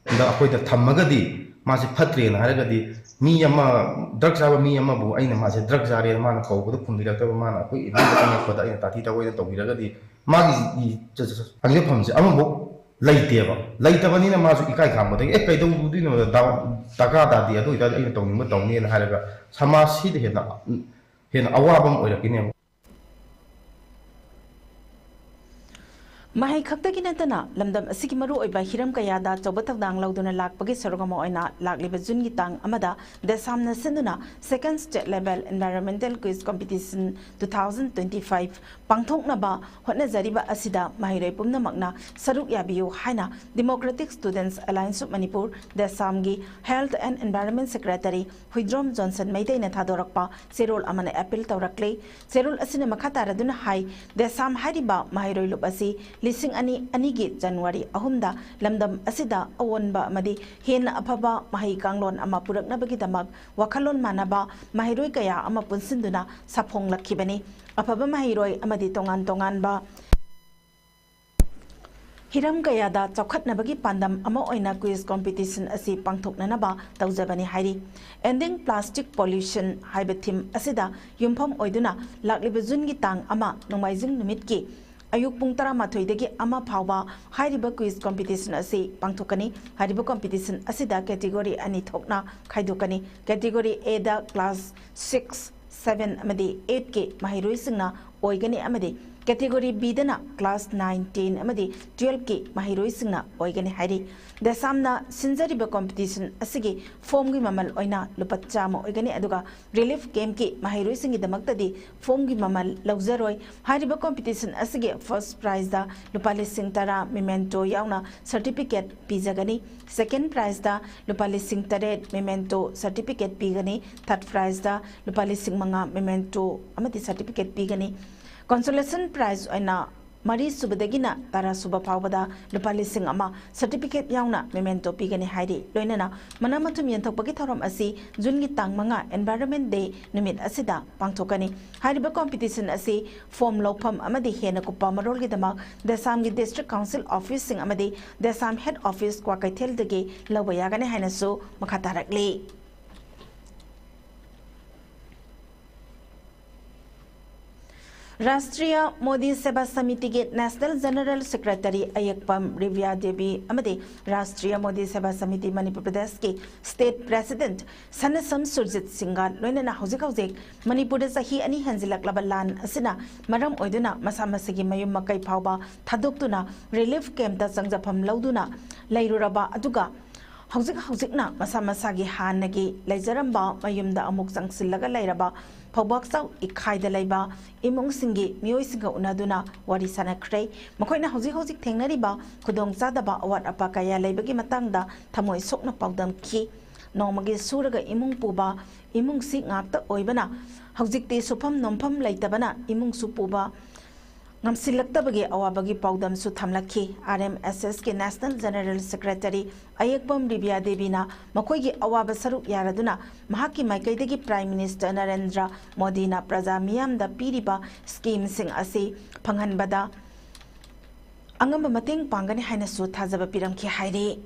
akhoi da thammaga di maji phatre na hairaga di mi ama drug saba mi ama bu aina ma se drug sare ma na ko bu phumdi rakta ba ma na ko ibi ta ko da ina tati ta ko ina to bi raga di ma gi ange pham se ama bu laite ba ni na ma su ikai kham ba de kai do du di no da ka da di adu ita ina to ni ma to ni na ha raga sama si de hena awabam oirakine Mahai Kaktaki Natana, Lamdam Sikimaru by Hiram Kayada, Tobatang Lauduna Lak Pagi Sorgomoina, Lak Libazungi Tang Amada, the Samna Sinduna, second state level environmental quiz competition 2025, Pangtong Naba, Hotna Zariba Asida, Mahire Pumna Magna, Saruk Yabiu Haina, Democratic Students Alliance of Manipur, the Samgi, Health and Environment Secretary, Huidrom Johnson Maite Netadorakpa, Serol Amana Apple Taurakle, Serol Asina Makata Raduna Hai, the Sam Hadiba, Mahiro Lubasi, Lising Anigi January Ahumda Lamdam Asida Awonba Madi Hen Apaba Mahi Kanglon Amapurak Nabagitamag Wakalon Manaba Mahiroi Kaya Amapun Sinduna Sapong Lakibani Apaba Mahiroi Amadi Tongan Ba Hiram Kayada Chokhat Nabagi Pandam Ama Oina Quiz Competition Asi Pangtok Nanaba Tauzabani Hairi Ending Plastic Pollution Haibatim Asida Yumpam Oiduna Laklibazungi Tang Ama Nomaizing Numitki Ayuk Pung Taramathoidagi Ama Phawba Hairiba Quiz Competition Asi Pangthokani Hairiba Competition Asida Category Ani Thokna Khaidokani Category A da Class 6, 7 Amadi 8 ke Mahiroi Singna Oigani Amadi Category B dana Class 9, 10 Amadi 12 ke Mahiroi Singna Oigani Hairi The Samna Sinjariba Competition Asigi Form gi Mamal Oina Lupachama Oigani Aduga Relief Game ki Mahiroi Singi Damaktadi Form gi Mamal Lauzaroi Hairiba Competition Asigi First Prize da Lupali Sing Tara Memento Yauna Certificate Pizagani Second Prize da Lupali Sing Taret Memento Certificate Pigani Third Prize da Lupali Sing Manga Memento Amati Certificate Pigani Consolation Prize Oina Mari Subadagina, Tara Subapawada, Lupalising Ama, Certificate Yauna, Memento Pigani Heidi, Loinana, Manamatum Yantopakitarum Asi, Jungi Tang Manga, Environment Day, Numit Asida, Pangtokani, Hariba competition Asi, Form Lopam Amadi Henakupa Marolgidama, the Samgi District Council Office Sing Amadi, the Sam Head Office Kwakatel Degi, Lawayagane Hanasu, Makatarakli. राष्ट्रीय मोदी सेवा समिति के national general secretary अयकपम रिव्या देवी अमदे राष्ट्रीय मोदी सेवा समिति मणिपुर प्रदेश के state president Sanasam Surjit सिंगा लोइनना हौजिक हौजिक मणिपुर सही अनि हंजिलकलब लान असिना मरम ओइदुना मसा मसगी मयुम मकई फावबा थादोक्तुना रिलीफ कैंप दा संगजफम लौदुना लैरुरबा अदुगा हौजिक हौजिकना मसा मसागी हानगी लैजरंबा मयुमदा अमुक संगसिलगा लैरबा फौबाक्साउ इखाइदा लैबा इमुंगसिंगी मियोइसिंगा उनादुना वारी सानाख्रे मखोइना हौजिक हौजिक थेंगनरिबा खुदोंगचादबा अवाट अपा कया लैबगी मतंगदा थमोइ सोकना पाउदमखि नोमगी सूरगा इमुंग पुबा इमुंगसि ngakta oibana hojikte sufam nompham leittabana imungsu puba ngamsilaktabagi awabagi paudam su thamlakhi RMSS ke National General Secretary Ayekbam Ribya Devina makoigi awaba saruk yaraduna mahaki maikaidagi Prime Minister Narendra Modi na praja miyam da piriba scheme sing ase phanghanbada angamba mateng pangani haina su thajaba piramki haire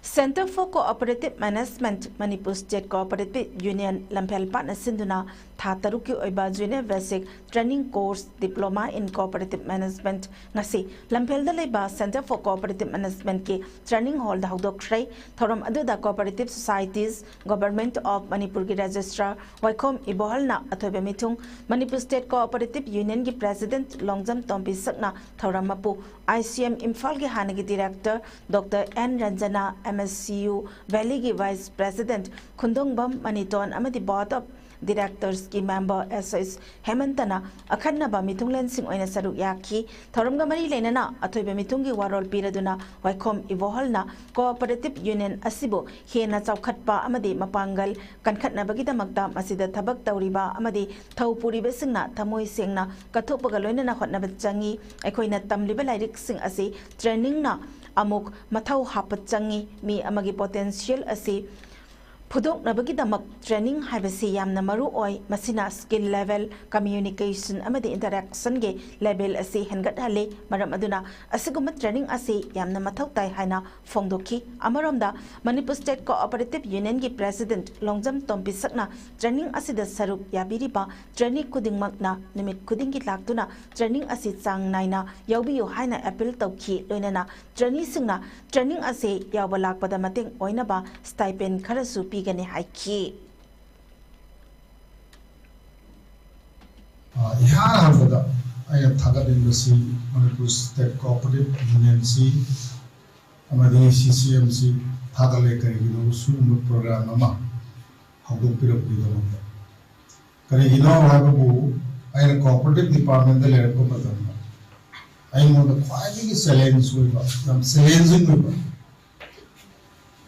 Center for Cooperative Management Manipur State Cooperative Union Lampel Partner Sinduna Thataruki Oiba Junior Basic Training Course Diploma in Cooperative Management Ngasi Lampel Daleba Center for Cooperative Management Ki Training Hall the Hudokray Thorum Aduda Cooperative Societies Government of Manipur Ki Registrar Waikom Ibohalna Atobe Mitung Manipur State Cooperative Union Ki President Longjam Tompi Sakna Thoramapu ICM Imphal Ki Hanagi Director Dr. N. Ranjana MSCU Valley ki Vice President Khundongbam Maniton Amadi Board of Directors ki member SS Hemantana Akhanaba Mitunglen Sing Oina Saruk Yaki Thoramga Mari Lenana Atoibe Mitungi Warol Piraduna Waikom Ivoholna Cooperative Union Asibo Hena Chaukhatpa Amadi Mapangal Kankhatna Bagita Magda Masida Tabak Tauriba Amadi Taupuri Besingna Tamoi Singna Katopagaloina Hotnabatjangi Ekoina Tamliba Lyric Sing Asi Training na Amuk Matau Hapachangi Mi Amagi Potential Asi Pudok Nabagitamak Training Habasi Yam Namaru Oi Masina Skill Level Communication Amadi Interaction Ge Level Asi Hengat Hale Maram Aduna Asigumat Training Asi Yam Namatau Tai Haina Fongdoki Amaramda Manipur State Cooperative Union Ge President Longjam Tompi Sakna Training Asi da Saruk Yabiriba Training Kuding Magna Nimit Kuding Ki Laktuna Training Asi Sang Naina Yaubiyo Haina Appeal Tauki Loinana Training Singna Training Asi Yabalak Pada Mating Oinaba Stipend Karasu Gani haiki ihan harbada ay thaga industry Manipur State Cooperative Union si amadi CCM si thaga le kari gino su program ama hawdo pirap dido kari gino habu ay cooperative department le ko matam ay mo da khwaji ki challenge hoiba tam challenging hoiba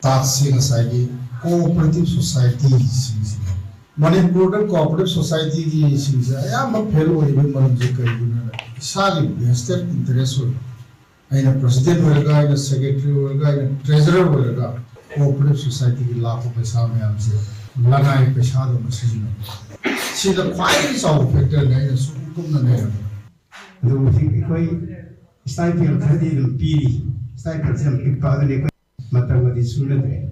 task se ngasai Cooperative Society Manipur Cooperative Society ki sinja ya ma phel oi ben maram je kai guna sali vested interest ho aina president hoga aina secretary hoga aina treasurer hoga cooperative society ki lakho paisa mein am se lagai paisa do machine si the quite so factor nei su kum na nei do thi koi stipend khadi dum pili stipend sem pipa ne matawadi sunade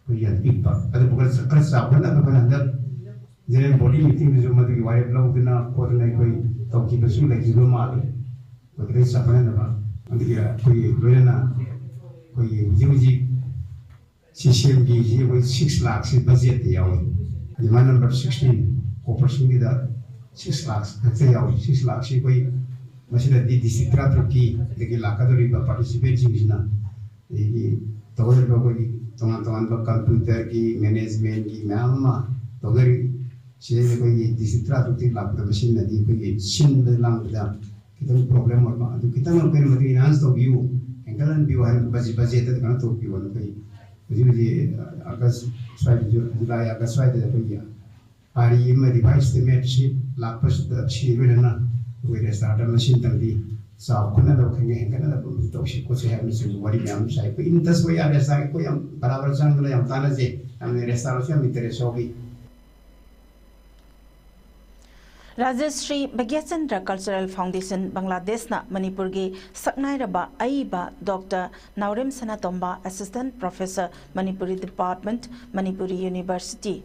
Kuyan pipa, ada bukan sekerja pun ada bukan ada jadi body meeting itu cuma di wilayah laut dina koordinasi koi tauki besul lagi rumah ni, koi siapa nama, nanti kira koi loyana koi uji CCM di koi 6 lakh si budget ya koi, di mana number 16 corporation di dah 6 lakh, nanti ya koi 6 lakh si koi masih ada di district terki, lagi lakar tu riba participate di sana, jadi tahu tak koi teman-teman komputer ki management ki memang togari saya koi disitra tu tidak lapar mesin nanti koi sin dalam kita problem apa tu kita nak perlu mesti finance tu view engkalan view hari budget itu kan tu view koi jadi August Julai August itu koi ya hari ima device the match lapas the chibirana we restart the machine tadi sa kuna da kenge hengana da to shi ko se ha misu wari yam sai ko in das way ada sa ko yam barabar sang la yam tana je am restauration mi tere sogi Rajashri Bhagyachandra Cultural Foundation Bangladesh na Manipur gi saknai raba aiba Dr. Naurem Sanatomba Assistant Professor Manipuri Department Manipuri University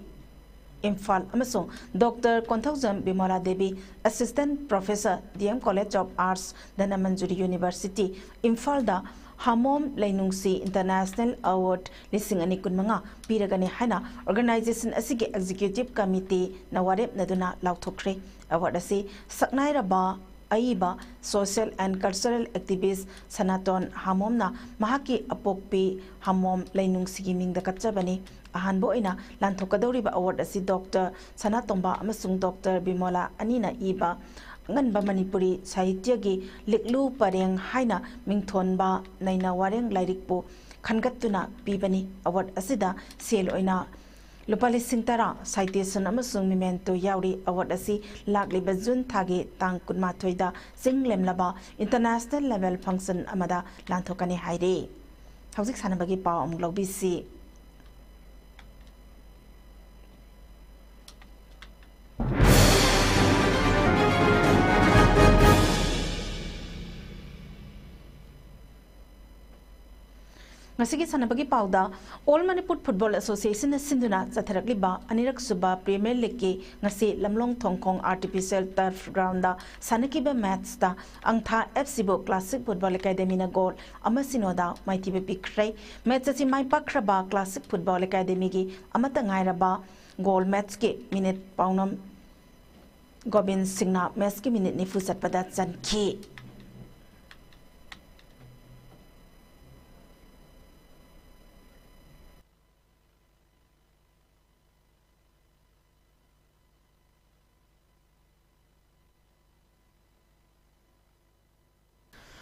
Imphal amasung Dr. Konthaujam Bimola Devi Assistant Professor DM College of Arts Danamanjuri University Imphal da Hamom Lainungsi International Award lising ani kunmanga piragani haina organization asigi executive committee na warep naduna lauthokre award asi saknai raba aiba social and cultural activist Sanaton Hamom na mahaki apokpi Hamom Lainungsi gi mingda katchabani ahanbo ina lanthokadoriba award asi Dr. Sanatomba amasung Dr. Bimola anina iba nganba Manipuri sahitya gi liklu pareng haina mingthonba naina wareng lairikpu khangatuna pibani award asida sel oina lupali singtara citation amasung memento yauri award asi lakliba jun thagi tang kunma thoida singlemlaba international level function amada lanthokani haire hauzik sanabagi paw amglobisi Ngasigi sanabagi pauda All Manipur Football Association sinduna chatharakliba anirak suba Premier League ki ngasi lamlong thongkhong artificial turf ground da sanakiba match da angtha FC Bo Classic Football Academy na goal amasinoda maitibe pikrai match asi mai pakraba Classic Football Academy gi amata ngairaba goal match ke minute paunam Gobin Singna match ki minute nifu satpada chanki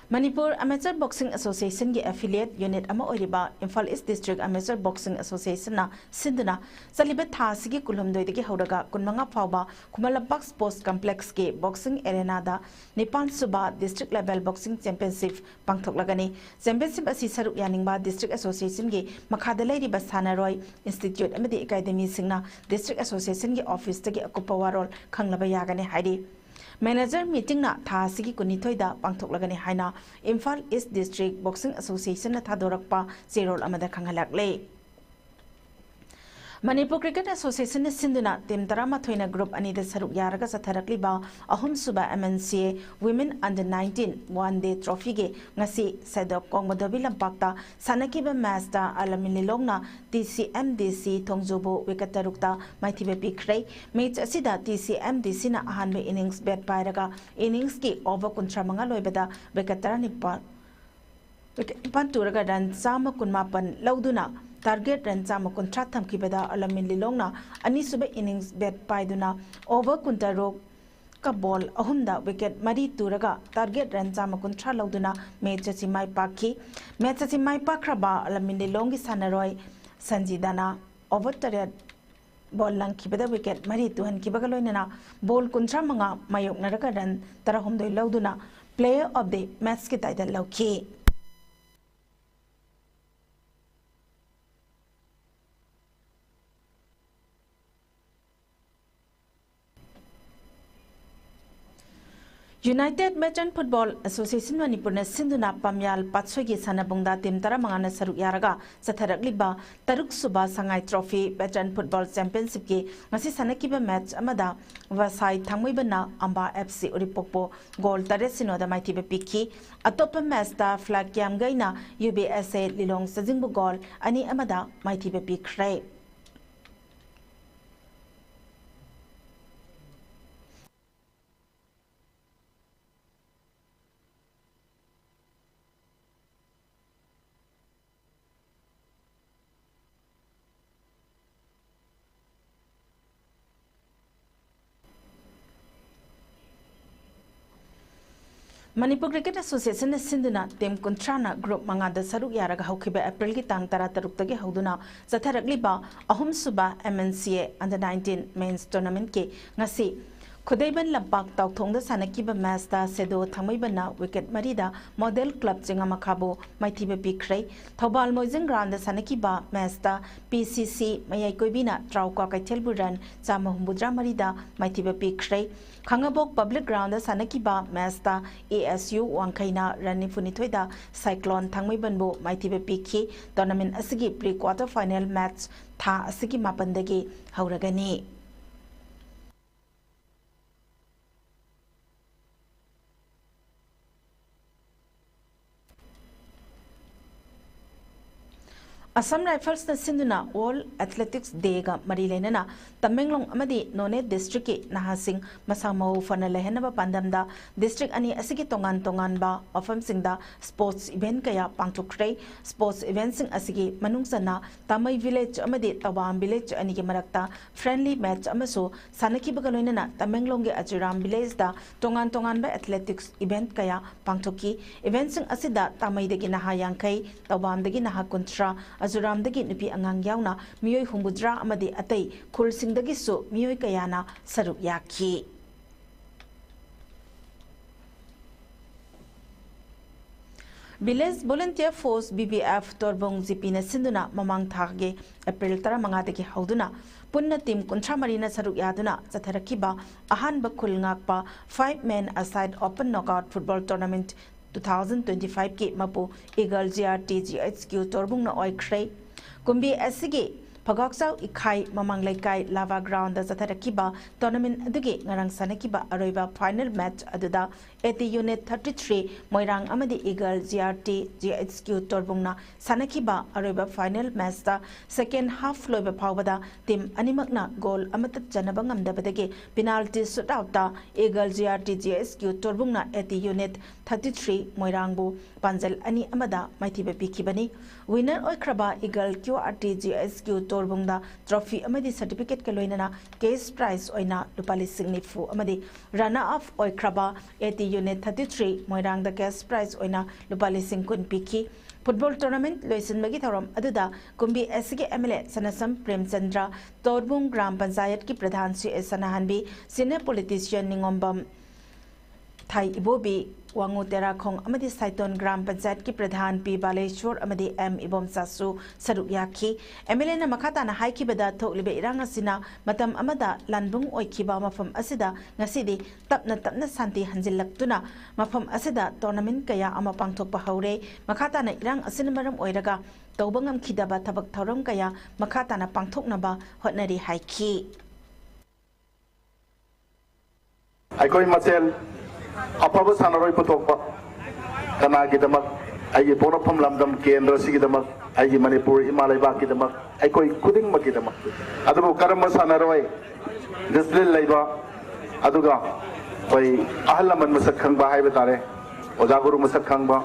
Manipur Amateur Boxing Association gi affiliate unit ama oriba Imphal East District Amateur Boxing Association na sinduna salibe thasi gi kulhumdoi degi horaga kunmanga phawba Kumalabak Sports Complex gi boxing arena da Nipan Suba District Level Boxing Championship pangthoklagani championship asi saruk yaningba District Association gi makhada lairiba sanaroi institute amadi academy singna District Association gi office tagi akupa warol khanglaba yagani haidi Manager meeting na thasigi kunithoida pangthoklagani haina Imphal East District Boxing Association na thadorakpa zerol amada khanghalakle Manipur Cricket Association na sinduna team tarama thoina group ani de saruk yaraga satharakliba ahum suba MNCA Women Under 19 one day trophy ge ngasi sedok kongbodabi lampakta sanakiba match da alaminilongna TCMDC thongjobo wikatarukta maithibe pikrai match asida TCMDC na ahanbe innings bat pairaga innings ki over kuntra manga loibada wikatarani Panturaga run sama kunmapan lauduna target run sama kuntra thamkibada alamin lilongna ani sube innings bat paiduna over kuntarok ka ball ahumda wicket mari turaga target run sama kuntra lauduna match asi mai pakhi match asi mai pakraba alamin lilongi sanaroi sanjidana over target ball langkibada wicket mari tuhan kibaga loinana ball kuntra manga mayok naraga run tarahumdoi lauduna player of the match ki title lauki United Merchant Football Association Manipur na sinduna pamyal patsogi sanabungda team tara mangana saruk yaraga satharakliba taruk suba sangai trophy Merchant Football Championship ki ngasi sanakiba match amada wasai thangmoibana amba FC uripokpo goal tare sinoda maithibe pikhi atopa match da flag yam gaina UBSA lilong sajingbu goal ani amada maithibe pikrai Manipur Cricket Association Sinduna Team Kuntrana Group Mangada Saruk Yaraga Hokiba April Gitang Tarataruktage Hauduna Zataragliba Ahum Suba MNCA Under 19 Men's Tournament Ke Ngasi Kudaiban Lampak Tautonga Sanakiba Masta Sedo Tamibana Wicket Marida Model Club Zingamakabo Maitiba Bikray Tobal Moizing Grand Sanakiba Masta PCC Mayakoibina Trauka Telburan Zamahumbudra Marida Maitiba Bikray Kangabok Public Ground Sanakiba Masta ASU Wangkaina Rani Funitoida Cyclone Tangmibanbo Maitiba Piki Tournament Asigi pre-quarter final match Tha Asigi Mapandagi Hauragani Assam Rifles na Sinduna All Athletics Day ga Marilenana Tamenglong Amadi None District Nahasing Masamo Fanalehenaba Pandamda District Ani Asigi Tongan Tongan ba Ofam Singda Sports Event Kaya Pangtukre Sports Events Sing Asigi Manungsana Tamay Village Amadi Tawam Village Ani Marakta Friendly Match Amaso Sanaki Bagaloinana Tamenglong ge Ajiram Village da Tongan Tongan ba Athletics Event Kaya Pangtuki Events Sing Asida Tamay Degi Naha Yangkai Tawam Degi Naha Kuntra Azuram dagi nupi angang yauna miyoi humbudra amadi atai khulsing dagi su miyoi kayana saruk yakhi Village Volunteer Force BBF Torbong Zipina Sinduna Mamang Thage April Tara Mangadagi Hauduna Punna Team Kuntra Marina Saruk Yaduna Zatarakiba Ahan Bakul Ngakpa 5-man aside open knockout football tournament 2025 ke Mapu Eagle GRT GHQ Torbung na Oikray Kumbi Asigi Pagoksaw Ikai Mamang Laikai Lava Ground da Zatarakiba Tournament Adugi Ngarang Sanakiba Aroiba final match Aduda 80 Unit 33 Moirang Amadi Eagle GRT GHQ Torbung na Sanakiba Aroiba final match da second half loiba Pawada Team Animakna goal Amatat Janabangam Dabadagi penalty shootout da Eagle GRT GHQ Torbung na 80 Unit 33 Moirangbu Panjal Ani Amada Maitiba Pikibani winner Oikraba Eagle QRT GHQ Torbungda trophy amadi certificate kaloinana case prize oina lupali signifu amadi runner up Oikraba 80 unit 33 Moirangda case prize oina lupali singkun piki football tournament loisin magi thoram aduda kumbi SG MLA Sanasam Premchandra Torbung Gram Panchayat ki pradhan Sri Sanahanbi senior politician Ningombam Thai Ibobi Wangu Terakong Amadi Saiton Gram Panchayat ki Pradhan P Baleshwar Amadi M Ibom Sasu Saruk Yakhi MLA na makata na haiki bada thoklibe irang asina matam amada lanbung oikiba mafam asida ngasidi tapna santi hanjillaktuna mafam asida tournament kaya ama pangthokpa haure makata na irang asina maram oiraga tawbangam khidaba thabak thoram kaya makata na pangthoknaba hotnari haiki Aikoi Masel Apa sanaroi putokpa kana gidamak ai ponopam lamdam kendra sigidamak ai Manipur Himalaya ba gidamak ai koi kuding magidamak adu karam sanaroi display laiba aduga koi ahlaman masak khang ba hai betare ojaguru masak khang ba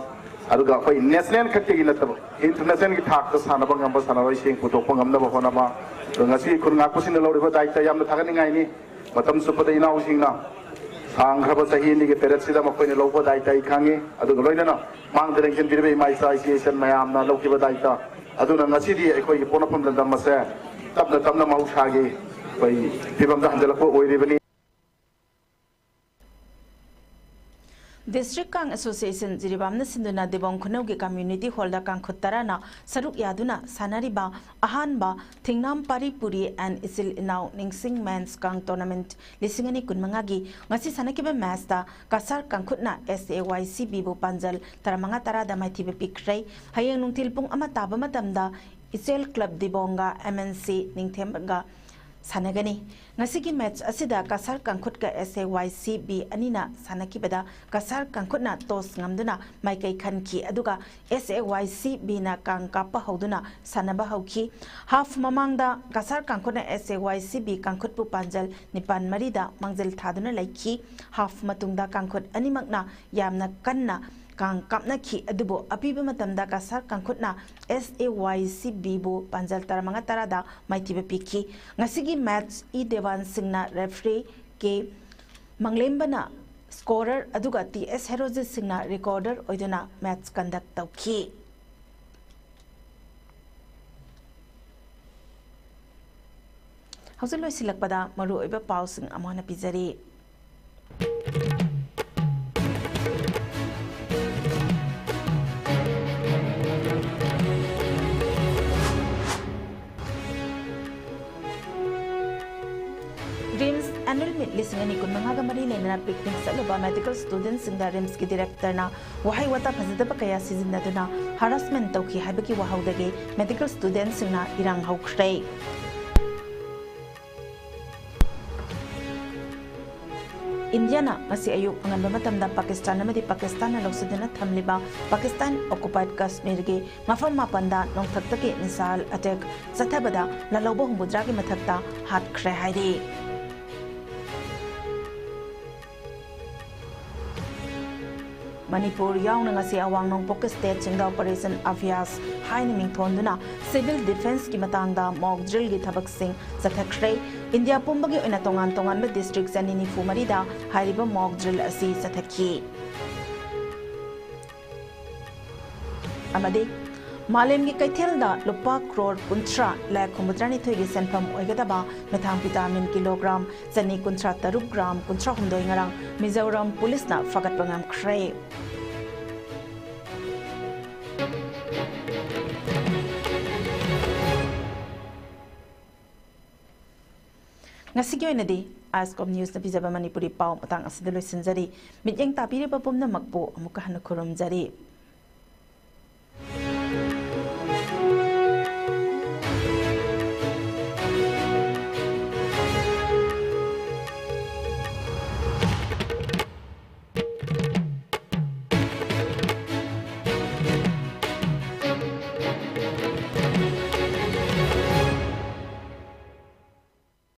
aduga koi national khatte gi natab international gi thak sanaba ngam sanaroi sing putokpa ngamna ba hona ma ngasi kun ngakusin loriba daita yamna thagani ngai ni matam supada ina usingna Angkaba sahini ke perat sida makoi ne lopo daita ikangi adu loina na mang direction dirbe mai sa association mayam na loki badaita adu na ngasi di ekoi ponapam landam mase tapna mau thagi koi tibam da handala ko oire bani District Kang Association Jiribamna Sinduna Debong Khunaugi Community Hall da Kang Khuttarana Saruk Yaduna Sanariba Ahanba Thingnam Paripuri and Isil Inau Ningsing Men's Kang Tournament Lisingani Kunmangagi Ngasi Sanakiba Match da Kasar Kang Khutna SAYC Bibu Panjal Taramanga Tarada Maitibe Pikray Hayang Nungtilpung Amataba Matamda Isel Club Dibonga MNC Ningthemga Sanagani Ngasigi match asida Kasar Kangkhut ka SAYC B anina sanakibada Kasar Kangkhutna tos ngamduna maikai khanki aduga SAYC B na kang kapa hoduna sanaba hauki half mamangda Kasar Kangkhutna SAYC B Kangkhutpu Panjal Nipan Marida Mangjal thaduna laiki half matungda Kangkhut animakna yamna kanna Kang kapna ki adubo apiba matamda Kasar Kangkhutna SAYC Bibo Panjal Taramanga Tarada Maitiba Piki Ngasigi match I Devan Singna referee ke Manglembana scorer aduga TS Herojit Singna recorder oiduna match conduct tauki. Hausa loi silakpada maru oiba pausing amana pizari. RIMS annual meet listening ani kun mangaga mari lena picnic salaba medical students in the RIMS ki director na wahai wata phazadaba kaya season naduna harassment tauki haibaki wahaudage medical students na irang haukhrei. India na masi ayuk angan bamatamda Pakistan na Pakistan na lawsadana thamliba Pakistan occupied Kashmir ge mafam mapanda nongthakta ke misal attack sathabada lalawba humudra ge mathakta hat khre hairi. Manipur yaung ngasi awang nongpok state chingda operation avias haini mingthonduna civil defense ki matangda mock drill gi thabak sing sathakhrei India pumbagi oina tongan tongan ba district sanini fumarida hairiba mock drill asi sathakhi amade Malem gi kaithelda lupa crore kuntra la khumudrani thoigi senpham oigadaba metham vitamin kilogram chani kuntra 3 gram kuntra humdoi ngarang Mizoram police na fagat bangam khrei Ngasigi oinadi ISCOM news na bijaba Manipuri pau matang asidalo sinjari mityeng tapiri papumna makpo amuka hanu khurumjari